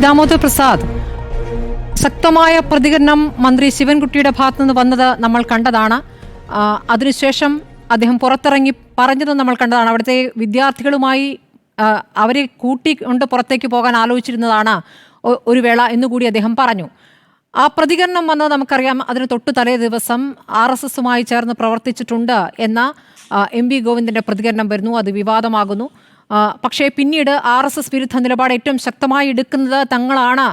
ദാമോദർ പ്രസാദ്, ശക്തമായ പ്രതികരണം മന്ത്രി ശിവൻകുട്ടിയുടെ ഭാഗത്തുനിന്ന് വന്നത് നമ്മൾ കണ്ടതാണ്. അതിനുശേഷം അദ്ദേഹം പുറത്തിറങ്ങി പറഞ്ഞത് നമ്മൾ കണ്ടതാണ്. അവിടുത്തെ വിദ്യാർത്ഥികളുമായി അവരെ കൂട്ടിക്കൊണ്ട് പുറത്തേക്ക് പോകാൻ ആലോചിച്ചിരുന്നതാണ് ഒരു വേള എന്നുകൂടി അദ്ദേഹം പറഞ്ഞു. ആ പ്രതികരണം വന്നത് നമുക്കറിയാം. അതിന് തൊട്ടു തലേ ദിവസം RSSുമായി ചേർന്ന് പ്രവർത്തിച്ചിട്ടുണ്ട് എന്ന MP ഗോവിന്ദൻ്റെ പ്രതികരണം വരുന്നു. അത് വിവാദമാകുന്നു. പക്ഷേ പിന്നീട് RSS വിരുദ്ധ നിലപാട് ഏറ്റവും ശക്തമായി എടുക്കുന്നത് തങ്ങളാണ്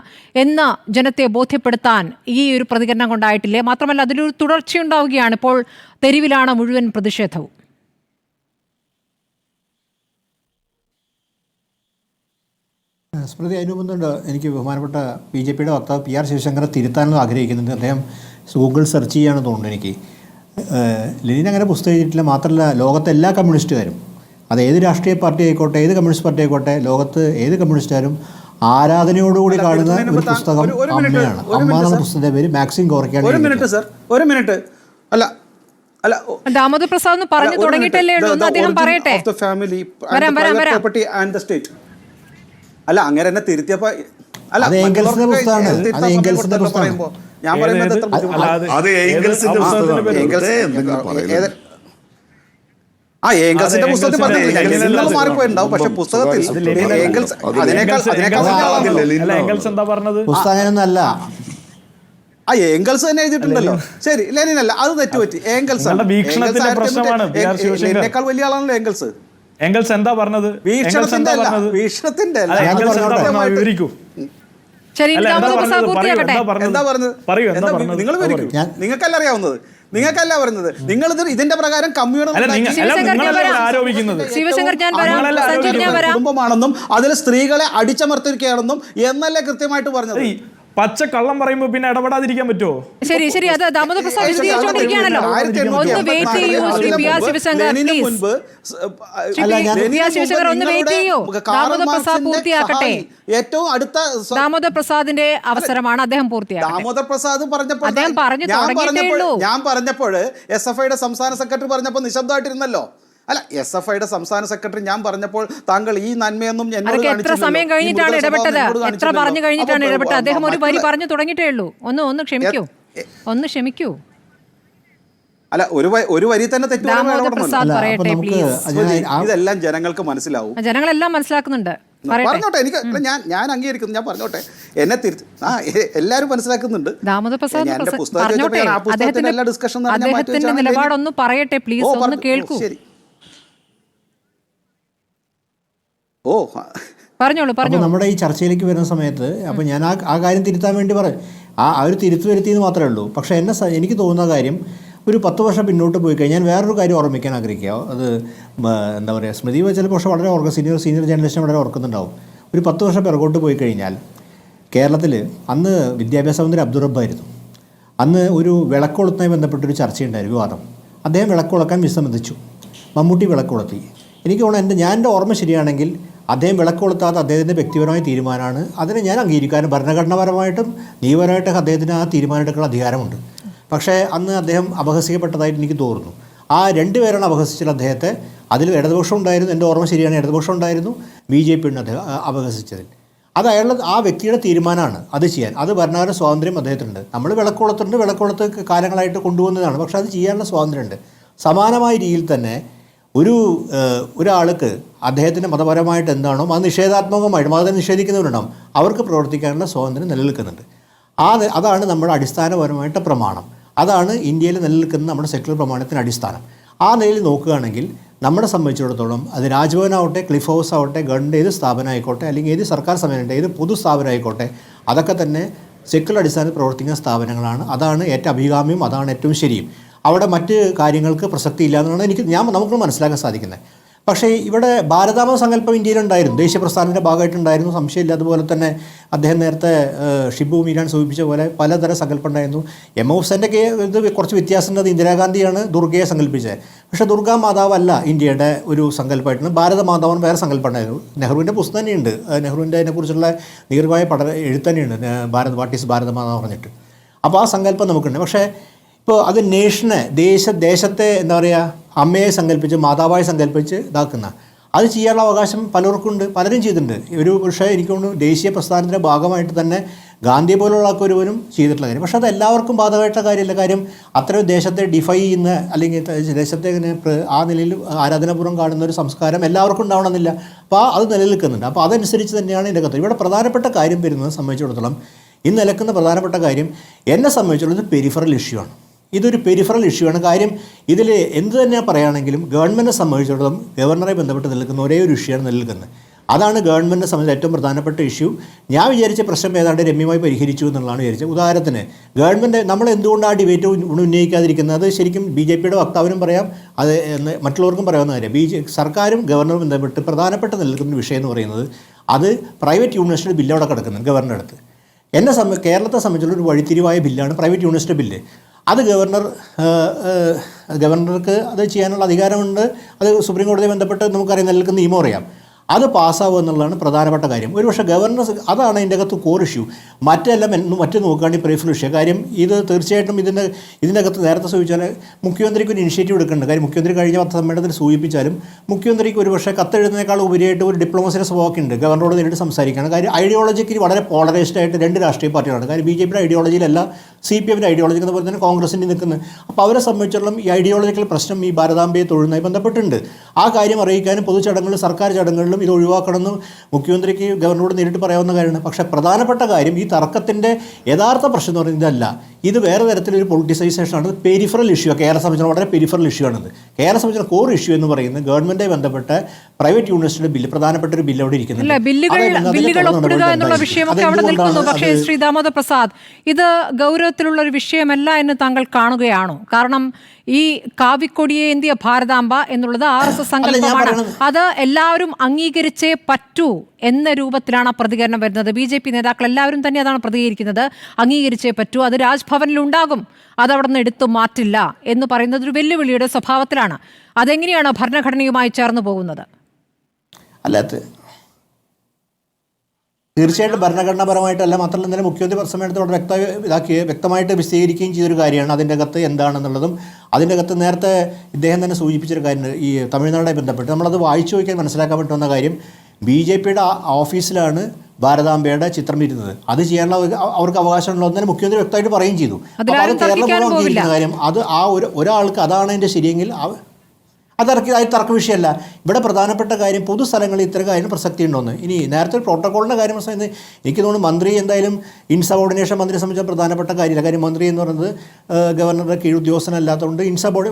എന്ന് ജനത്തെ ബോധ്യപ്പെടുത്താൻ ഈ ഒരു പ്രതികരണം കൊണ്ടായിട്ടില്ലേ? മാത്രമല്ല അതിലൊരു തുടർച്ചയുണ്ടാവുകയാണ്. ഇപ്പോൾ തെരുവിലാണ് മുഴുവൻ പ്രതിഷേധവും. സ്മൃതി, അതിനുമുന്നുണ്ട്. എനിക്ക് ബഹുമാനപ്പെട്ട BJPയുടെ വക്താവ് PR ശിവശങ്കറെ തിരുത്താനൊന്നും ആഗ്രഹിക്കുന്നുണ്ട്. അദ്ദേഹം ഗൂഗിൾ സെർച്ച് ചെയ്യാണെന്ന് തോന്നുന്നു എനിക്ക്. ലെനിൻ അങ്ങനെ പുസ്തകം എഴുതിയിട്ടില്ല. മാത്രമല്ല, ലോകത്തെ എല്ലാ കമ്മ്യൂണിസ്റ്റുകാരും, അത് ഏത് രാഷ്ട്രീയ പാർട്ടി ആയിക്കോട്ടെ, ഏത് കമ്മ്യൂണിസ്റ്റ് പാർട്ടി ആയിക്കോട്ടെ, ലോകത്ത് ഏത് കമ്മ്യൂണിസ്റ്റുകാരും ആരാധനയോടുകൂടി കാണുന്ന ഒരു പുസ്തകം അമ്മയാണ്. അമ്മ എന്ന പുസ്തകത്തിന്റെ പേര് മാക്സിം ഗോർക്കിയാണ്. ദാമോദർ പ്രസാദ് പറഞ്ഞു തുടങ്ങിയിട്ടല്ലേ ഉള്ളൂ, അദ്ദേഹം പറയട്ടെ. അല്ല, അങ്ങനെ എന്നെ തിരുത്തിയപ്പോ ഞാൻ പറയുന്നത് ഏംഗൽസിന്റെ പുസ്തകത്തിൽ പറഞ്ഞില്ല, മാറിപ്പോയിട്ടുണ്ടാവും. പക്ഷെ പുസ്തകത്തിൽ ഏംഗൽസ് തന്നെ എഴുതിയിട്ടുണ്ടല്ലോ. ശരി, ലെനിനല്ല, അത് തെറ്റുപറ്റി. ഏംഗൽസ് ലെനിനേക്കാൾ വലിയ ആളാണല്ലോ ഏംഗൽസ്. എംഗൽസ് എന്താ പറഞ്ഞത്? വീക്ഷണത്തിന്റെ നിങ്ങൾക്കല്ല അറിയാവുന്നത്, നിങ്ങൾക്കല്ല പറയുന്നത്. നിങ്ങൾ ഇതിന്റെ പ്രകാരം കുടുംബമാണെന്നും അതിൽ സ്ത്രീകളെ അടിച്ചമർത്തിരിക്കുകയാണെന്നും എന്നല്ലേ കൃത്യമായിട്ട് പറഞ്ഞത്. പച്ച കള്ളം പറയുമ്പോ പിന്നെ ഇടപെടാതിരിക്കാൻ പറ്റുമോ? ശരി ശരി, അത് ദാമോദർ പ്രസാദ് വിശദീകരിച്ചുകൊണ്ടിരിക്കുകയാണല്ലോ. ഏറ്റവും അടുത്ത ദാമോദർ പ്രസാദിന്റെ അവസരമാണ്. അദ്ദേഹം പൂർത്തിയാക്കി. ദാമോദർ പ്രസാദ് പറഞ്ഞപ്പോൾ ഞാൻ പറഞ്ഞപ്പോൾ SFIയുടെ സംസ്ഥാന സെക്രട്ടറി പറഞ്ഞപ്പോൾ നിശബ്ദമായിട്ടിരുന്നല്ലോ. അല്ല, SFIയുടെ സംസ്ഥാന സെക്രട്ടറി ഞാൻ പറഞ്ഞപ്പോൾ താങ്കൾ ഈ നന്മയൊന്നും എത്ര സമയം കഴിഞ്ഞിട്ടാണ് ഇടപെട്ടത്? എത്ര പറഞ്ഞു കഴിഞ്ഞിട്ടാണ് ഇടപെട്ടത്? അദ്ദേഹം ഒരു വരി പറഞ്ഞു തുടങ്ങിയിട്ടേ ഉള്ളൂ. ഒന്ന് ക്ഷമിക്കൂ. അല്ല, ഒരു വരി തന്നെ തെറ്റ്. ഇതെല്ലാം ജനങ്ങൾക്ക് മനസ്സിലാവും. ജനങ്ങളെല്ലാം മനസ്സിലാക്കുന്നുണ്ട്. പറഞ്ഞോട്ടെ, എനിക്ക് ഞാൻ അംഗീകരിക്കുന്നു. ഞാൻ പറഞ്ഞോട്ടെ, എന്നെ തിരുത്തി എല്ലാരും മനസ്സിലാക്കുന്നുണ്ട്. ദാമോദർ പ്രസാദ് അദ്ദേഹത്തിന്റെ നിലപാടൊന്ന് പറയട്ടെ പ്ലീസ്, ഒന്ന് കേൾക്കൂ. അപ്പോൾ നമ്മുടെ ഈ ചർച്ചയിലേക്ക് വരുന്ന സമയത്ത് അപ്പോൾ ഞാൻ ആ കാര്യം തിരുത്താൻ വേണ്ടി പറയും. ആ ഒരു തിരുത്ത് വരുത്തിയെന്ന് മാത്രമേ ഉള്ളൂ. പക്ഷേ എനിക്ക് തോന്നുന്ന കാര്യം, ഒരു 10 വർഷം പിന്നോട്ട് പോയി കഴിഞ്ഞാൽ വേറൊരു കാര്യം ഓർമ്മിക്കാൻ ആഗ്രഹിക്കുക. അത് എന്താ പറയുക, സ്മൃതി ചിലപ്പോൾ പക്ഷേ വളരെ സീനിയർ ജേർണലിസ്റ്റിനെ വളരെ ഓർക്കുന്നുണ്ടാവും. ഒരു 10 വർഷം പിറകോട്ട് പോയി കഴിഞ്ഞാൽ കേരളത്തിൽ അന്ന് വിദ്യാഭ്യാസ മന്ത്രി അബ്ദുൾ റബ്ബായിരുന്നു. അന്ന് ഒരു വിളക്കൊളുത്തുമായി ബന്ധപ്പെട്ടൊരു ചർച്ചയുണ്ടായിരുന്നു, വിവാദം. അദ്ദേഹം വിളക്കൊളുക്കാൻ വിസമ്മതിച്ചു. മമ്മൂട്ടി വിളക്കൊളുത്തി. എനിക്ക് തോന്നുന്നു എൻ്റെ ഓർമ്മ ശരിയാണെങ്കിൽ അദ്ദേഹം വിളക്കൊളുത്താതെ അദ്ദേഹത്തിൻ്റെ വ്യക്തിപരമായ തീരുമാനമാണ്. അതിനെ ഞാൻ അംഗീകരിക്കാനും ഭരണഘടനാപരമായിട്ടും നിയമപരമായിട്ടും അദ്ദേഹത്തിന് ആ തീരുമാനമെടുക്കാനുള്ള അധികാരമുണ്ട്. പക്ഷേ അന്ന് അദ്ദേഹം അപഹസിക്കപ്പെട്ടതായിട്ട് എനിക്ക് തോന്നുന്നു. ആ 2 പേരാണ് അപഹസിച്ചത് അദ്ദേഹത്തെ. അതിൽ ഇടതുപക്ഷം ഉണ്ടായിരുന്നു, എൻ്റെ ഓർമ്മ ശരിയാണ്, ഇടതുപക്ഷം ഉണ്ടായിരുന്നു. BJP ആണ് അദ്ദേഹം അപഹസിച്ചതിൽ. അത് ആ വ്യക്തിയുടെ തീരുമാനമാണ് അത് ചെയ്യാൻ. അത് ഭരണഘടന സ്വാതന്ത്ര്യം അദ്ദേഹത്തിനുണ്ട്. നമ്മൾ വിളക്കൊളുത്ത് കാലങ്ങളായിട്ട് കൊണ്ടുപോകുന്നതാണ്. പക്ഷേ അത് ചെയ്യാനുള്ള സ്വാതന്ത്ര്യമുണ്ട്. സമാനമായ രീതിയിൽ തന്നെ ഒരാൾക്ക് അദ്ദേഹത്തിൻ്റെ മതപരമായിട്ട് എന്താണോ അത് നിഷേധാത്മകമായിട്ട് മതത്തെ നിഷേധിക്കുന്നവരുണ്ടാവും, അവർക്ക് പ്രവർത്തിക്കാനുള്ള സ്വാതന്ത്ര്യം നിലനിൽക്കുന്നുണ്ട്. അതാണ് നമ്മുടെ അടിസ്ഥാനപരമായിട്ട് പ്രമാണം. അതാണ് ഇന്ത്യയിൽ നിലനിൽക്കുന്ന നമ്മുടെ സെക്യുലർ പ്രമാണത്തിൻ്റെ അടിസ്ഥാനം. ആ നിലയിൽ നോക്കുകയാണെങ്കിൽ നമ്മളെ സംബന്ധിച്ചിടത്തോളം അത് രാജ്ഭവനാവട്ടെ, ക്ലിഫ് ഹൗസ് ആവട്ടെ, ഗവൺമെൻറ് ഏത് സ്ഥാപനം ആയിക്കോട്ടെ, അല്ലെങ്കിൽ ഏത് സർക്കാർ സ്ഥാപനം, ഏത് പൊതു സ്ഥാപനം ആയിക്കോട്ടെ, അതൊക്കെ തന്നെ സെക്യുലർ അടിസ്ഥാനത്തിൽ പ്രവർത്തിക്കുന്ന സ്ഥാപനങ്ങളാണ്. അതാണ് ഏറ്റവും അഭികാമ്യം, അതാണ് ഏറ്റവും ശരിയും. അവിടെ മറ്റ് കാര്യങ്ങൾക്ക് പ്രസക്തി ഇല്ല എന്നാണ് നമുക്ക് മനസ്സിലാക്കാൻ സാധിക്കുന്നത്. പക്ഷേ ഇവിടെ ഭാരതാമ സങ്കല്പം ഇന്ത്യയിലുണ്ടായിരുന്നു, ദേശീയ പ്രസ്ഥാനത്തിൻ്റെ ഭാഗമായിട്ടുണ്ടായിരുന്നു, സംശയമില്ല. അതുപോലെ തന്നെ അദ്ദേഹം നേരത്തെ ഷിബു മീരാൻ സൂചിപ്പിച്ച പോലെ പലതരം സങ്കല്പം ഉണ്ടായിരുന്നു. MFന്റെ ഇത് കുറച്ച് വ്യത്യാസമുണ്ട്. അത് ഇന്ദിരാഗാന്ധിയാണ് ദുർഗയെ സങ്കല്പിച്ചത്. പക്ഷേ ദുർഗാ മാതാവല്ല ഇന്ത്യയുടെ ഒരു സങ്കല്പമായിട്ടുണ്ട്. ഭാരത മാതാവിന് വേറെ സങ്കല്പം ഉണ്ടായിരുന്നു. നെഹ്റുവിൻ്റെ പുസ്തകം തന്നെയുണ്ട്, നെഹ്റുവിൻ്റെ അതിനെക്കുറിച്ചുള്ള ദീർഘമായ എഴുത്ത് തന്നെയുണ്ട്, വാട്ട് ഈസ് ഭാരത മാതാവ് പറഞ്ഞിട്ട്. അപ്പോൾ ആ സങ്കല്പം നമുക്കുണ്ട്. പക്ഷേ ഇപ്പോൾ അത് നേഷനെ ദേശത്തെ എന്താ പറയുക, അമ്മയെ സങ്കല്പിച്ച് മാതാവായി സങ്കല്പിച്ച് ഇതാക്കുന്ന അത് ചെയ്യാനുള്ള അവകാശം പലർക്കുണ്ട്, പലരും ചെയ്തിട്ടുണ്ട്. ഒരു പക്ഷേ എനിക്ക് തോന്നുന്നു ദേശീയ പ്രസ്ഥാനത്തിൻ്റെ ഭാഗമായിട്ട് തന്നെ ഗാന്ധിയെ പോലുള്ള ഒരുവനും ചെയ്തിട്ടുള്ള കാര്യം. പക്ഷേ അത് എല്ലാവർക്കും ബാധകമായിട്ടുള്ള കാര്യമല്ല. കാര്യം അത്രയും ദേശത്തെ ഡിഫൈ ചെയ്യുന്ന അല്ലെങ്കിൽ ദേശത്തെ ഇങ്ങനെ ആ നിലയിൽ ആരാധനാപൂർവ്വം കാണുന്ന ഒരു സംസ്കാരം എല്ലാവർക്കും ഉണ്ടാവണമെന്നില്ല. അപ്പോൾ അത് നിലനിൽക്കുന്നുണ്ട്. അപ്പോൾ അതനുസരിച്ച് തന്നെയാണ് ഇതിൻ്റെ കത്ത്. ഇവിടെ പ്രധാനപ്പെട്ട കാര്യം വരുന്നത് സംബന്ധിച്ചിടത്തോളം ഇന്ന് നിലക്കുന്ന പ്രധാനപ്പെട്ട കാര്യം എന്നെ സംബന്ധിച്ചിടത്തോളം പെരിഫറൽ ഇഷ്യൂ ആണ്. ഇതൊരു പെരിഫറൽ ഇഷ്യൂ ആണ്. കാര്യം ഇതിൽ എന്ത് തന്നെ പറയുകയാണെങ്കിലും ഗവൺമെൻറ്റിനെ സംബന്ധിച്ചിടത്തോളം ഗവർണറെ ബന്ധപ്പെട്ട് നിൽക്കുന്ന ഒരേ ഒരു ഇഷ്യൂ ആണ് നിലനിൽക്കുന്നത്. അതാണ് ഗവൺമെൻറ്റിനെ സംബന്ധിച്ച് ഏറ്റവും പ്രധാനപ്പെട്ട ഇഷ്യൂ. ഞാൻ വിചാരിച്ച പ്രശ്നം ഏതാണ്ട് രമ്യമായി പരിഹരിച്ചു എന്നുള്ളതാണ് വിചാരിച്ചത്. ഉദാഹരണത്തിന് ഗവൺമെൻറ് നമ്മൾ എന്തുകൊണ്ട് ആ ഡിബേറ്റ് ഉന്നയിക്കാതിരിക്കുന്നത്, അത് ശരിക്കും BJP വക്താവിനും പറയാം, അത് മറ്റുള്ളവർക്കും പറയാവുന്ന കാര്യം. സർക്കാരും ഗവർണറും ബന്ധപ്പെട്ട് പ്രധാനപ്പെട്ട നിൽക്കുന്ന വിഷയം എന്ന് പറയുന്നത് അത് പ്രൈവറ്റ് യൂണിവേഴ്സിറ്റി ബില്ല് അവിടെ കിടക്കുന്നുണ്ട് ഗവർണറുടെ അടുത്ത്. കേരളത്തെ സംബന്ധിച്ചുള്ള ഒരു വഴിത്തിരിവായ ബില്ലാണ് പ്രൈവറ്റ് യൂണിവേഴ്സിറ്റി ബില്ല്. അത് ഗവർണർക്ക് അത് ചെയ്യാനുള്ള അധികാരമുണ്ട്. അത് സുപ്രീം കോടതിയെ ബന്ധപ്പെട്ട് നമുക്കറിയാം, നിൽക്കുന്ന നിയമം അറിയാം. അത് പാസ്സാവുക എന്നുള്ളതാണ് പ്രധാനപ്പെട്ട കാര്യം. ഒരുപക്ഷെ ഗവർണർ അതാണ് ഇതിൻ്റെ അകത്ത് കോർ ഇഷ്യൂ. മറ്റെല്ലാം മറ്റു നോക്കുകയാണെങ്കിൽ പെരിഫറൽ ഇഷ്യൂ. കാര്യം ഇത് തീർച്ചയായിട്ടും ഇതിൻ്റെ അകത്ത് നേരത്തെ സൂചിച്ചാൽ മുഖ്യമന്ത്രിക്ക് ഒരു ഇനിഷ്യേറ്റീവ് എടുക്കേണ്ടത്. കാര്യം മുഖ്യമന്ത്രി കഴിഞ്ഞ സമ്മേളനത്തിൽ സൂചിപ്പിച്ചാലും മുഖ്യമന്ത്രിക്ക് ഒരുപക്ഷെ കത്തെഴുതുന്നതിനേക്കാൾ ഉപരിയായിട്ട് ഒരു ഡിപ്ലോമസിയുടെ സ്വഭാവമൊക്കെ ഉണ്ട്. ഗവർണറോട് നേരിട്ട് സംസാരിക്കുകയാണ്. കാര്യം ഐഡിയോളജിക്ക് വളരെ പോളറൈസ്ഡ് ആയിട്ട് രണ്ട് രാഷ്ട്രീയ പാർട്ടികളാണ്. കാര്യം BJPയുടെ ഐഡിയോളജിയിലല്ല CPMൻ്റെ ഐഡിയോളജി അതുപോലെ തന്നെ കോൺഗ്രസിൻ്റെ നിൽക്കുന്നത്. അപ്പോൾ അവരെ സംബന്ധിച്ചിടത്തോളം ഈ ഐഡിയോളജിക്കൽ പ്രശ്നം ഈ ഭാരതാംബയെ തൊഴുന്നതുമായി ബന്ധപ്പെട്ടുണ്ട്. ആ കാര്യം അറിയിക്കാനും പൊതുചടങ്ങുകളിലും സർക്കാർ ചടങ്ങുകളിലും ഇത് ഒഴിവാക്കണമെന്ന് മുഖ്യമന്ത്രിക്ക് ഗവർണറോട് നേരിട്ട് പറയാവുന്ന കാര്യമാണ്. പക്ഷേ പ്രധാനപ്പെട്ട കാര്യം ഈ തർക്കത്തിൻ്റെ യഥാർത്ഥ പ്രശ്നം എന്ന് പറയുന്നത് ഇതല്ല. ഇത് വേറെ തരത്തിലൊരു പൊളിറ്റിസൈസേഷനാണ്. Peripheral issue. കേരള സംബന്ധിച്ചിടത്തോളം വളരെ പെരിഫറൽ ഇഷ്യൂ ആണിത്. കേരള സംബന്ധിച്ചിടത്തോളം കോർ ഇഷ്യൂ എന്ന് പറയുന്നത് ഗവൺമെൻറ്റുമായി ബന്ധപ്പെട്ട പ്രൈവറ്റ് യൂണിവേഴ്സിറ്റിയുടെ ബില്ല്, പ്രധാനപ്പെട്ട ഒരു ബില്ല് അവിടെ ഇരിക്കുന്നുണ്ട്. ബില്ലുകൾ ഒപ്പിടുക എന്നുള്ള വിഷയമൊക്കെ അവിടെ നിൽക്കുന്നു. പക്ഷേ ശ്രീ ദാമോദർ പ്രസാദ്, ഇത് ഗൗരവത്തിലുള്ള ഒരു വിഷയമല്ല എന്ന് താങ്കൾ കാണുകയാണോ? കാരണം ഈ കാവിക്കൊടിയെ ഏന്തിയ ഭാരതാംബ എന്നുള്ളത് RSS സങ്കല്പമാണ്. അത് എല്ലാവരും അംഗീകരിച്ചേ പറ്റൂ എന്ന രൂപത്തിലാണ് ആ പ്രതികരണം വരുന്നത്. BJP നേതാക്കൾ എല്ലാവരും തന്നെ അതാണ് പ്രതികരിക്കുന്നത്. അംഗീകരിച്ചേ പറ്റൂ, അത് രാജ്ഭവനിൽ ഉണ്ടാകും, അതവിടെ നിന്ന് എടുത്തു മാറ്റില്ല എന്ന് പറയുന്നത് ഒരു വെല്ലുവിളിയുടെ സ്വഭാവത്തിലാണ്. അതെങ്ങനെയാണ് ഭരണഘടനയുമായി ചേർന്ന് പോകുന്നത്? അല്ലാത്ത തീർച്ചയായിട്ടും ഭരണഘടനാപരമായിട്ടല്ല. മാത്രമല്ല ഇന്നലെ മുഖ്യമന്ത്രി സമ്മേളനത്തിൽ വളരെ വ്യക്തമായിട്ട് വിശദീകരിക്കുകയും ചെയ്തൊരു കാര്യമാണ് അതിൻ്റെ അകത്ത് എന്താണെന്നുള്ളതും. അതിൻ്റെ അകത്ത് നേരത്തെ ഇദ്ദേഹം തന്നെ സൂചിപ്പിച്ചൊരു കാര്യം, ഈ തമിഴ്നാടുമായി ബന്ധപ്പെട്ട് നമ്മളത് വായിച്ചു നോക്കിയാൽ മനസ്സിലാക്കാൻ പറ്റുന്ന കാര്യം, BJPയുടെ ഓഫീസിലാണ് ഭാരതാംബയുടെ ചിത്രം ഇരുന്നത്. അത് ചെയ്യാനുള്ള അവർക്ക് അവകാശമുണ്ടോ എന്ന് മുഖ്യമന്ത്രി വ്യക്തമായിട്ട് പറയുകയും ചെയ്തു. അപ്പോൾ അത് കേരളം മുഴുവൻ അംഗീകരിക്കുന്ന കാര്യം. അത് ആ ഒരാൾക്ക് അതാണ് അതിൻ്റെ ശരിയെങ്കിൽ അത് തർക്ക വിഷയമല്ല. ഇവിടെ പ്രധാനപ്പെട്ട കാര്യം പൊതുസ്ഥലങ്ങളിൽ ഇത്തരം കാര്യം പ്രസക്തി ഉണ്ടോയെന്ന്. ഇനി നേരത്തെ പ്രോട്ടോക്കോളിൻ്റെ കാര്യം പറയുന്നത് എനിക്ക് തോന്നുന്നു മന്ത്രി എന്തായാലും ഇൻസബോർഡിനേഷൻ മന്ത്രിയെ സംബന്ധിച്ച പ്രധാനപ്പെട്ട കാര്യമില്ല. കാര്യം മന്ത്രി എന്ന് പറയുന്നത് ഗവർണറുടെ കീഴ് ഉദ്യോഗസ്ഥനല്ലാത്തതുകൊണ്ട്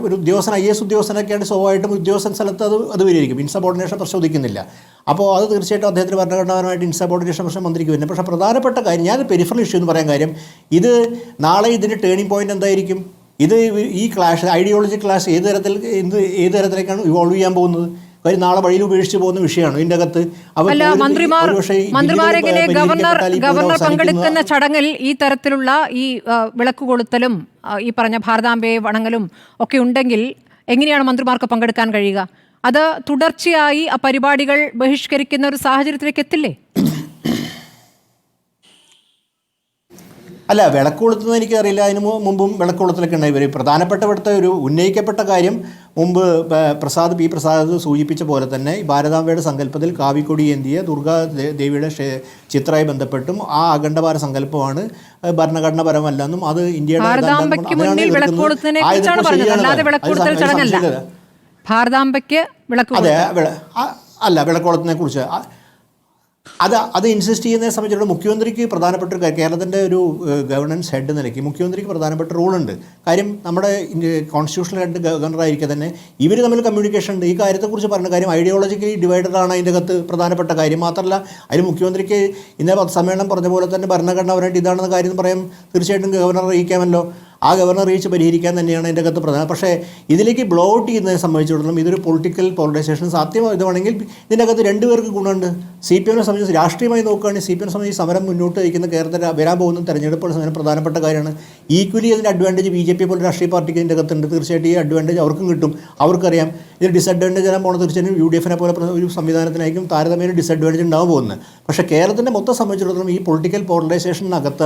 ഒരു ഉദ്യോഗസ്ഥൻ IAS ഉദ്യോഗസ്ഥനൊക്കെയാണ് സ്വാഭാവികമായിട്ടും ഉദ്യോഗസ്ഥൻ സ്ഥലത്ത് അത് വരികയായിരിക്കും. ഇൻസബോർഡിനേഷൻ പ്രശ്നം അപ്പോൾ അത് തീർച്ചയായിട്ടും അദ്ദേഹത്തിന് ഭരണഘടനാപരമായിട്ട് ഇൻസബോർഡിനേഷൻ പ്രശ്നം മന്ത്രിക്ക് വരുന്നത്. പക്ഷേ പ്രധാനപ്പെട്ട കാര്യം ഞാൻ പെരിഫറൽ ഇഷ്യൂ എന്ന് പറയാൻ കാര്യം, ഇത് നാളെ ഇതിൻ്റെ ടേണിംഗ് പോയിന്റ് എന്തായിരിക്കും? ഇത് ഈ ക്ലാഷ്, ഐഡിയോളജി ക്ലാഷ് ഏത് തരത്തിലേക്കാണ് ഇവോൾവ് ചെയ്യാൻ പോകുന്നത്? കാര്യം നാളെ വഴിയിൽ ഉപേക്ഷിച്ച് പോകുന്ന വിഷയമാണ് ഇതിൻ്റെ അകത്ത്. മന്ത്രിമാരെങ്ങനെ ഗവർണർ പങ്കെടുക്കുന്ന ചടങ്ങിൽ ഈ തരത്തിലുള്ള ഈ വിളക്ക് കൊളുത്തലും ഈ പറഞ്ഞ ഭാരതാംബയെ വണങ്ങലും ഒക്കെ ഉണ്ടെങ്കിൽ എങ്ങനെയാണ് മന്ത്രിമാർക്ക് പങ്കെടുക്കാൻ കഴിയുക? അത് തുടർച്ചയായി ആ പരിപാടികൾ ബഹിഷ്കരിക്കുന്ന ഒരു സാഹചര്യത്തിലേക്ക് എത്തില്ലേ? അല്ല, വിളക്ക് കൊളുത്തുന്നത് എനിക്കറിയില്ല. അതിന് മുമ്പും വിളക്ക് കൊളുത്തലൊക്കെ ഉണ്ടായി വരും. പ്രധാനപ്പെട്ട ഇവിടുത്തെ ഒരു ഉന്നയിക്കപ്പെട്ട കാര്യം മുമ്പ് P. പ്രസാദ് സൂചിപ്പിച്ച പോലെ തന്നെ ഭാരതാംബയുടെ സങ്കല്പത്തിൽ കാവിക്കൊടി ഏന്തിയ ദുർഗാ ദേവിയുടെ ചിത്രമായി ബന്ധപ്പെട്ടും ആ അഖണ്ഡഭാര സങ്കല്പമാണ് ഭരണഘടനാപരമല്ലെന്നും അത് ഇന്ത്യയുടെ അല്ല വിളക്കോളത്തിനെ കുറിച്ച് അത് ഇൻസിസ്റ്റ് ചെയ്യുന്നതിനെ സംബന്ധിച്ചിടത്തോളം മുഖ്യമന്ത്രിക്ക് പ്രധാനപ്പെട്ട ഒരു കേരളത്തിൻ്റെ ഒരു ഗവർണൻസ് ഹെഡ് നിലയ്ക്ക് മുഖ്യമന്ത്രിക്ക് പ്രധാനപ്പെട്ട റോളുണ്ട്. കാര്യം നമ്മുടെ കോൺസ്റ്റിറ്റ്യൂഷണൽ ഹെഡ് ഗവർണറായിരിക്കെ തന്നെ ഇവർ തമ്മിൽ കമ്മ്യൂണിക്കേഷൻ ഉണ്ട്. ഈ കാര്യത്തെക്കുറിച്ച് പറഞ്ഞ കാര്യം ഐഡിയോളജിക്കലി ഡിവൈഡഡാണ് അതിൻ്റെ അകത്ത് പ്രധാനപ്പെട്ട കാര്യം. മാത്രമല്ല അതിന് മുഖ്യമന്ത്രിക്ക് ഇന്നലെ സമ്മേളനം പറഞ്ഞ പോലെ തന്നെ ഭരണഘടനാപരമായിട്ട് ഇതാണെന്ന കാര്യം പറയാം തീർച്ചയായിട്ടും ഗവർണർ അറിയിക്കാമല്ലോ. ആ ഗവർണർ അറിയിച്ച് പരിഹരിക്കാൻ തന്നെയാണ് അതിൻ്റെ അകത്ത് പ്രധാനം. പക്ഷേ ഇതിലേക്ക് ബ്ലോ ഔട്ട് ചെയ്യുന്നതിനെ സംബന്ധിച്ചിടത്തോളം ഇതൊരു പൊളിറ്റിക്കൽ പോളറൈസേഷൻ സാധ്യമായതുവാണെങ്കിൽ ഇതിൻ്റെ അകത്ത് രണ്ടുപേർക്ക് ഗുണമുണ്ട്. CPMനെ സംബന്ധിച്ച് രാഷ്ട്രീയമായി നോക്കുകയാണെങ്കിൽ CPM സംബന്ധിച്ച് സമരം മുന്നോട്ട് വയ്ക്കുന്ന കേരളത്തിൽ വരാൻ പോകുന്ന തെരഞ്ഞെടുപ്പുകൾ സമയം പ്രധാനപ്പെട്ട കാര്യമാണ്. ഈക്വലി അതിൻ്റെ അഡ്വാൻറ്റേജ് BJP പോലെ രാഷ്ട്രീയ പാർട്ടിക്ക് ഇതിൻ്റെ അകത്തുണ്ട്. തീർച്ചയായിട്ടും ഈ അഡ്വാൻറ്റേജ് അവർക്കും കിട്ടും. അവർക്കറിയാം ഇതിൽ ഡിസഡ്വാൻറ്റേജ് വരാൻ പോകുന്നത് തീർച്ചയായും UDF-നെ പോലെ ഒരു സംവിധാനത്തിനായിരിക്കും താരതമ്യേന ഡിസഡ്വാൻറ്റേജ് ഉണ്ടാകാൻ പോകുന്നത്. പക്ഷേ കേരളത്തിൻ്റെ മൊത്തം സംബന്ധിച്ചിടത്തോളം ഈ പൊളിറ്റിക്കൽ പോളറൈസേഷനകത്ത്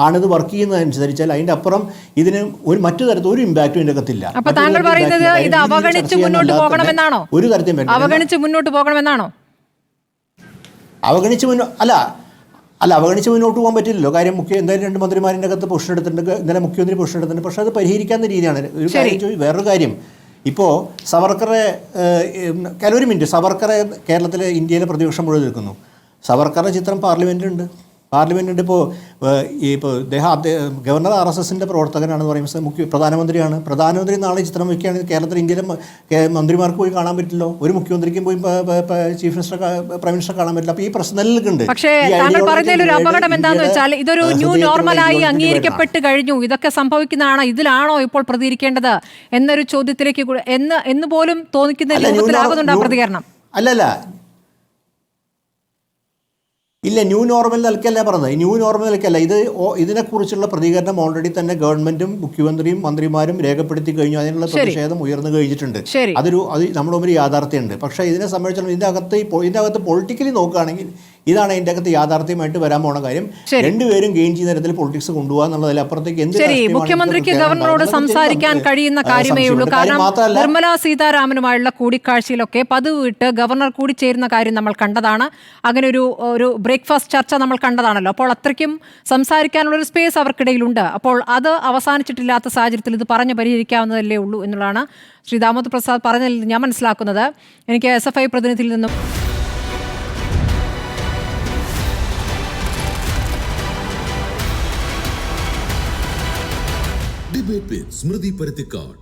ആണിത് വർക്ക് ചെയ്യുന്നതനുസരിച്ചാൽ അതിൻ്റെ അപ്പുറം ഇതിന് മറ്റു തരത്തിൽ ഒരു ഇമ്പാക്റ്റും ഇതിൻ്റെ അകത്തില്ല. അപ്പോൾ താങ്കൾ പറയുന്നത് ഇത് അവഗണിച്ച് മുന്നോട്ട് പോകണമെന്നാണോ? ഒരു തരത്തിൽ അവഗണിച്ച് മുന്നോട്ട് പോകണമെന്നാണോ? അവഗണിച്ച് മുന്നോട്ട് പോകാൻ പറ്റില്ലല്ലോ. കാര്യം എന്തായാലും 2 മന്ത്രിമാരിൻ്റെ അകത്ത് പൊസിഷൻ എടുത്തിട്ടുണ്ട്, ഇന്നലെ മുഖ്യമന്ത്രി പൊസിഷൻ എടുത്തിട്ടുണ്ട്. പക്ഷേ അത് പരിഹരിക്കാവുന്ന രീതിയാണ്. ഒരു കാര്യം വേറൊരു കാര്യം, ഇപ്പോൾ സവർക്കറെ ഒരു മിനിറ്റ്, സവർക്കറെ കേരളത്തിലെ ഇന്ത്യയിലെ പ്രതിപക്ഷം മുഴുവൻ നിൽക്കുന്നു. സവർക്കറുടെ ചിത്രം പാർലമെൻറ്റിലുണ്ട്. ഇപ്പോൾ ഗവർണർ RSSൻ്റെ പ്രവർത്തകനാണെന്ന് പറയുമ്പോൾ പ്രധാനമന്ത്രിയാണ്. പ്രധാനമന്ത്രി നാളെ ചിത്രം വയ്ക്കുകയാണെങ്കിൽ കേരളത്തിൽ ഇന്ത്യയിലെ മന്ത്രിമാർക്ക് പോയി കാണാൻ പറ്റില്ലോ, ഒരു മുഖ്യമന്ത്രിക്കും പോയി ചീഫ് മിനിസ്റ്റർ പ്രൈം മിനിസ്റ്റർ കാണാൻ പറ്റില്ല. അപ്പോൾ ഈ പ്രശ്നം നിലനിൽക്കുന്നുണ്ട്. പക്ഷേ താങ്കൾ പറഞ്ഞതിൽ ഒരു അപകടം എന്താണെന്ന് വെച്ചാൽ ഇതൊരു ന്യൂ നോർമലായി അംഗീകരിക്കപ്പെട്ട് കഴിഞ്ഞു, ഇതൊക്കെ സംഭവിക്കുന്നതാണ്, ഇതിലാണോ ഇപ്പോൾ പ്രതികരിക്കേണ്ടത് എന്നൊരു ചോദ്യത്തിലേക്ക് എന്ന് പോലും തോന്നിക്കുന്ന രൂപത്തിലാകുന്നുണ്ട് ആ പ്രതികരണം. ഇല്ല, ന്യൂ നോർമൽ നിലക്കല്ല പറഞ്ഞത്. ന്യൂ നോർമൽ നിലക്കല്ല ഇതിനെക്കുറിച്ചുള്ള പ്രതികരണം ഓൾറെഡി തന്നെ ഗവൺമെന്റും മുഖ്യമന്ത്രിയും മന്ത്രിമാരും രേഖപ്പെടുത്തി കഴിഞ്ഞു. അതിനുള്ള പ്രതിഷേധം ഉയർന്നു കഴിഞ്ഞിട്ടുണ്ട്. അത് നമ്മുടെ മുമ്പിൽ യാഥാർത്ഥ്യമുണ്ട്. പക്ഷേ ഇതിനെ സംബന്ധിച്ചിടത്തോളം ഇതിൻ്റെ അകത്ത് പൊളിറ്റിക്കലി നോക്കുകയാണെങ്കിൽ ഇതാണ് അതിൻ്റെ അകത്ത് യാഥാർത്ഥ്യമായിട്ട് വരാൻ പോണ കാര്യം. രണ്ടുപേരും ഗെയിൻ ചെയ്യുന്ന തരത്തിൽ പൊളിറ്റിക്സ് കൊണ്ടുപോകാൻ എന്നുള്ളതിൽ അപ്പുറത്തേക്ക് മുഖ്യമന്ത്രിക്ക് ഗവർണറോട് സംസാരിക്കാൻ കഴിയുന്ന കാര്യമേ ഉള്ളൂ. കാരണം നിർമ്മല സീതാരാമനുമായുള്ള കൂടിക്കാഴ്ചയിലൊക്കെ പതിവ് വിട്ട് ഗവർണർ കൂടി ചേരുന്ന കാര്യം നമ്മൾ കണ്ടതാണ്. അങ്ങനെ ഒരു ബ്രേക്ക്ഫാസ്റ്റ് ചർച്ച നമ്മൾ കണ്ടതാണല്ലോ. അപ്പോൾ അത്രയ്ക്കും സംസാരിക്കാനുള്ളൊരു സ്പേസ് അവർക്കിടയിലുണ്ട്. അപ്പോൾ അത് അവസാനിച്ചിട്ടില്ലാത്ത സാഹചര്യത്തിൽ ഇത് പറഞ്ഞു പരിഹരിക്കാവുന്നതല്ലേ ഉള്ളൂ എന്നുള്ളതാണ് ശ്രീ ദാമോദർ പ്രസാദ് പറഞ്ഞതിൽ ഞാൻ മനസ്സിലാക്കുന്നത്. എനിക്ക് SFI പ്രതിനിധിയിൽ നിന്നും ഡിബേറ്റ് വിത്ത് സ്മൃതി പരുത്തിക്കാട്.